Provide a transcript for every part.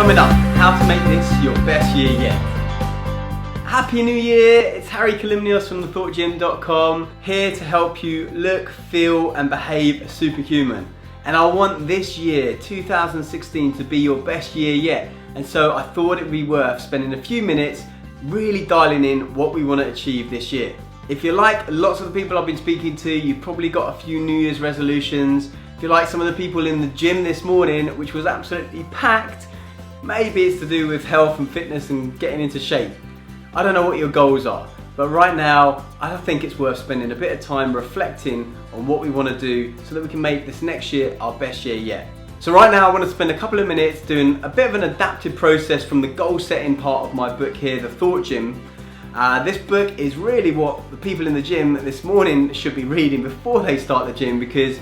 Coming up, how to make this your best year yet. Happy New Year! It's Kalymnios from thethoughtgym.com, here to help you look, feel and behave superhuman. And I want this year, 2016, to be your best year yet. And so I thought it'd be worth spending a few minutes really dialing in what we want to achieve this year. If you're like lots of the people I've been speaking to, you've probably got a few New Year's resolutions. If you're like some of the people in the gym this morning, which was absolutely packed, maybe it's to do with health and fitness and getting into shape. I don't know what your goals are, but right now I think it's worth spending a bit of time reflecting on what we want to do so that we can make this next year our best year yet. So right now I want to spend a couple of minutes doing a bit of an adapted process from the goal setting part of my book here, The Thought Gym. This book is really what the people in the gym this morning should be reading before they start the gym, because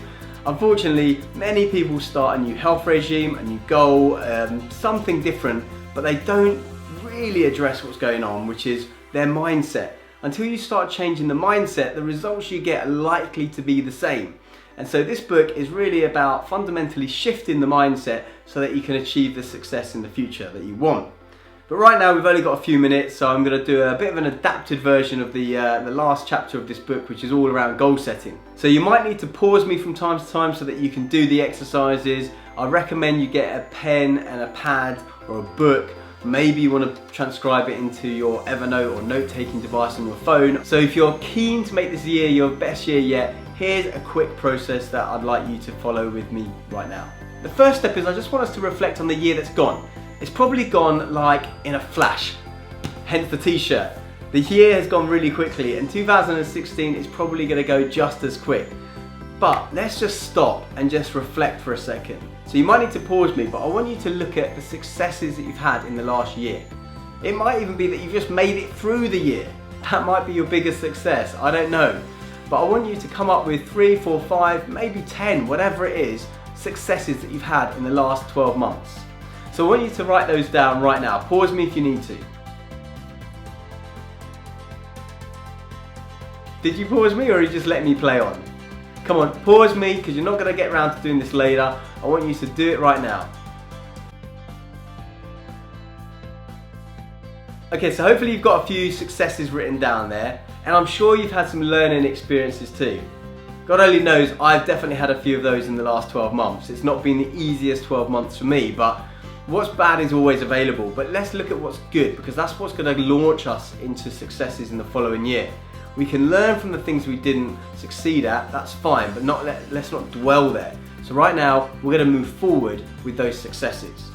unfortunately many people start a new health regime, a new goal, something different, but they don't really address what's going on, which is their mindset. Until you start changing the mindset, the results you get are likely to be the same. And so this book is really about fundamentally shifting the mindset so that you can achieve the success in the future that you want. But right now we've only got a few minutes, so I'm going to do a bit of an adapted version of the last chapter of this book, which is all around goal setting. So you might need to pause me from time to time so that you can do the exercises. I recommend you get a pen and a pad or a book. Maybe you want to transcribe it into your Evernote or note-taking device on your phone. So if you're keen to make this year your best year yet, here's a quick process that I'd like you to follow with me right now. The first step is I just want us to reflect on the year that's gone. It's probably gone like in a flash, hence the t-shirt. The year has gone really quickly and 2016 is probably going to go just as quick. But let's just stop and just reflect for a second. So you might need to pause me, but I want you to look at the successes that you've had in the last year. It might even be that you've just made it through the year. That might be your biggest success, I don't know. But I want you to come up with 3, 4, 5, maybe 10, whatever it is, successes that you've had in the last 12 months. So I want you to write those down right now. Pause me if you need to. Did you pause me or are you just letting me play on? Come on, pause me, because you're not going to get around to doing this later. I want you to do it right now. Okay, so hopefully you've got a few successes written down there, and I'm sure you've had some learning experiences too. God only knows I've definitely had a few of those in the last 12 months. It's not been the easiest 12 months for me, but what's bad is always available. But let's look at what's good, because that's what's going to launch us into successes in the following year. We can learn from the things we didn't succeed at, that's fine, but let's not dwell there. So right now, we're going to move forward with those successes.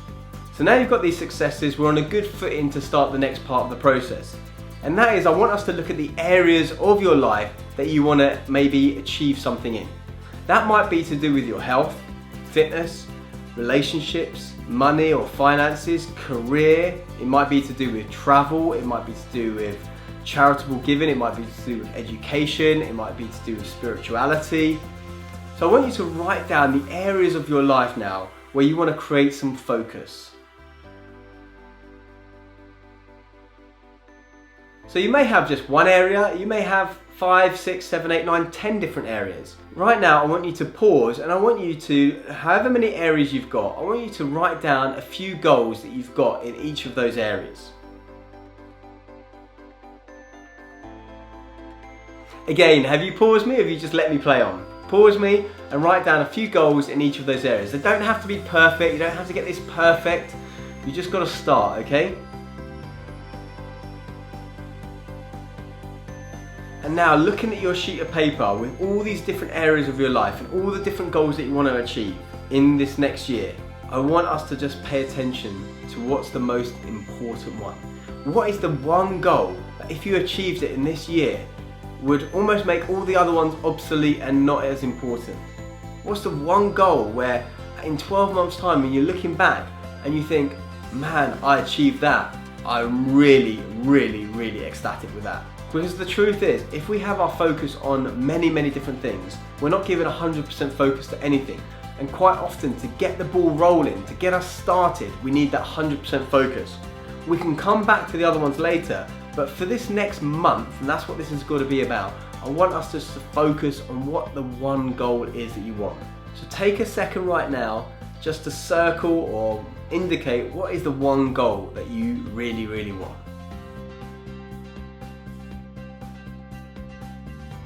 So now you've got these successes, we're on a good footing to start the next part of the process. And that is, I want us to look at the areas of your life that you want to maybe achieve something in. That might be to do with your health, fitness, relationships, money or finances, career. It might be to do with travel, it might be to do with charitable giving, it might be to do with education, it might be to do with spirituality. So I want you to write down the areas of your life now where you want to create some focus. So you may have just one area, you may have 5, 6, 7, 8, 9, 10 different areas. Right now I want you to pause and I want you to, however many areas you've got, I want you to write down a few goals that you've got in each of those areas. Again, have you paused me or have you just let me play on? Pause me and write down a few goals in each of those areas. They don't have to be perfect, you don't have to get this perfect. You just got to start, okay? And now looking at your sheet of paper with all these different areas of your life and all the different goals that you want to achieve in this next year, I want us to just pay attention to what's the most important one. What is the one goal that if you achieved it in this year would almost make all the other ones obsolete and not as important? What's the one goal where in 12 months time when you're looking back and you think, man, I achieved that, I'm really, really, really ecstatic with that. Because the truth is, if we have our focus on many, many different things, we're not given 100% focus to anything. And quite often, to get the ball rolling, to get us started, we need that 100% focus. We can come back to the other ones later, but for this next month, and that's what this has got to be about, I want us just to focus on what the one goal is that you want. So take a second right now just to circle or indicate what is the one goal that you really, really want.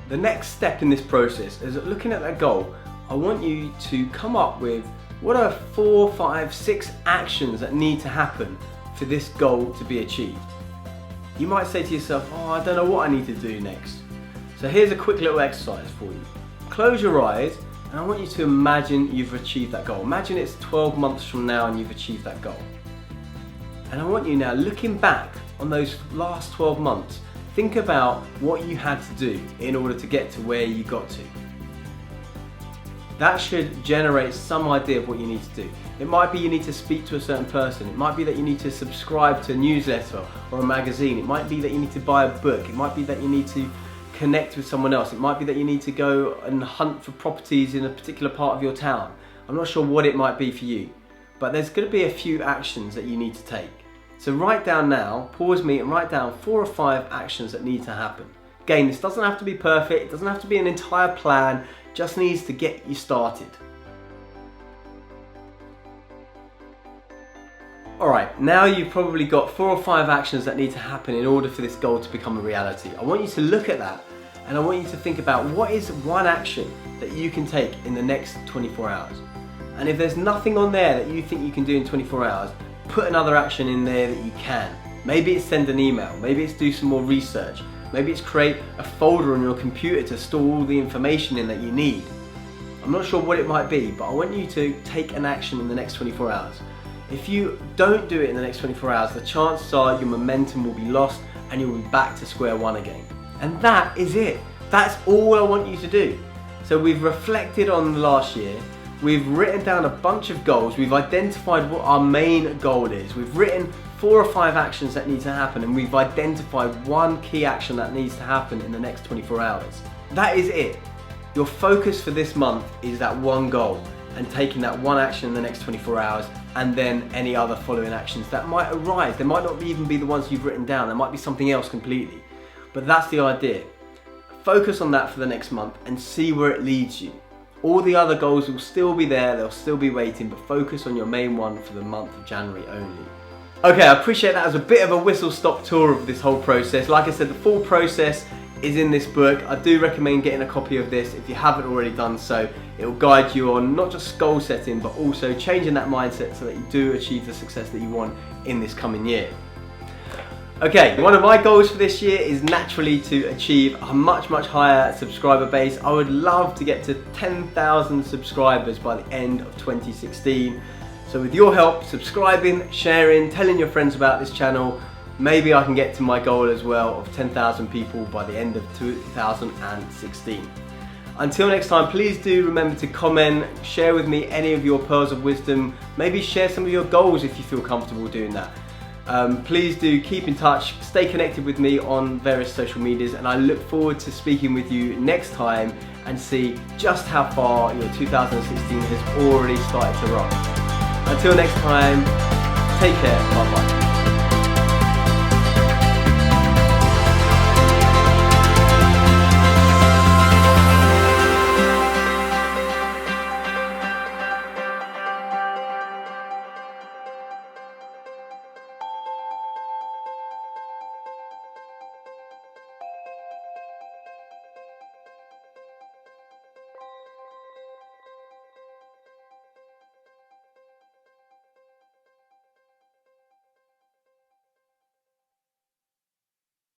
The next step in this process is looking at that goal. I want you to come up with what are 4, 5, 6 actions that need to happen for this goal to be achieved. You might say to yourself, oh, I don't know what I need to do next. So here's a quick little exercise for you. Close your eyes and I want you to imagine you've achieved that goal. Imagine it's 12 months from now and you've achieved that goal. And I want you now, looking back on those last 12 months, think about what you had to do in order to get to where you got to. That should generate some idea of what you need to do. It might be you need to speak to a certain person. It might be that you need to subscribe to a newsletter or a magazine. It might be that you need to buy a book. It might be that you need to connect with someone else. It might be that you need to go and hunt for properties in a particular part of your town. I'm not sure what it might be for you, but there's going to be a few actions that you need to take. So write down now, pause me and write down 4 or 5 actions that need to happen. Again, this doesn't have to be perfect. It doesn't have to be an entire plan. Just needs to get you started. Alright, now you've probably got 4 or 5 actions that need to happen in order for this goal to become a reality. I want you to look at that and I want you to think about what is one action that you can take in the next 24 hours. And if there's nothing on there that you think you can do in 24 hours, put another action in there that you can. Maybe it's send an email, maybe it's do some more research, maybe it's create a folder on your computer to store all the information in that you need. I'm not sure what it might be, but I want you to take an action in the next 24 hours. If you don't do it in the next 24 hours, the chances are your momentum will be lost and you'll be back to square one again. And that is it. That's all I want you to do. So we've reflected on the last year, we've written down a bunch of goals, we've identified what our main goal is, we've written 4 or 5 actions that need to happen, and we've identified one key action that needs to happen in the next 24 hours. That is it. Your focus for this month is that one goal and taking that one action in the next 24 hours, and then any other following actions that might arise. They might not even be the ones you've written down, there might be something else completely. But that's the idea. Focus on that for the next month and see where it leads you. All the other goals will still be there, they'll still be waiting, but focus on your main one for the month of January only. Okay, I appreciate that as a bit of a whistle-stop tour of this whole process. Like I said, the full process is in this book. I do recommend getting a copy of this if you haven't already done so. It will guide you on not just goal setting, but also changing that mindset so that you do achieve the success that you want in this coming year. Okay, one of my goals for this year is naturally to achieve a much higher subscriber base. I would love to get to 10,000 subscribers by the end of 2016. So with your help, subscribing, sharing, telling your friends about this channel, maybe I can get to my goal as well of 10,000 people by the end of 2016. Until next time, please do remember to comment, share with me any of your pearls of wisdom, maybe share some of your goals if you feel comfortable doing that. Please do keep in touch, stay connected with me on various social medias, and I look forward to speaking with you next time and see just how far your 2016 has already started to rock. Until next time, take care, bye bye.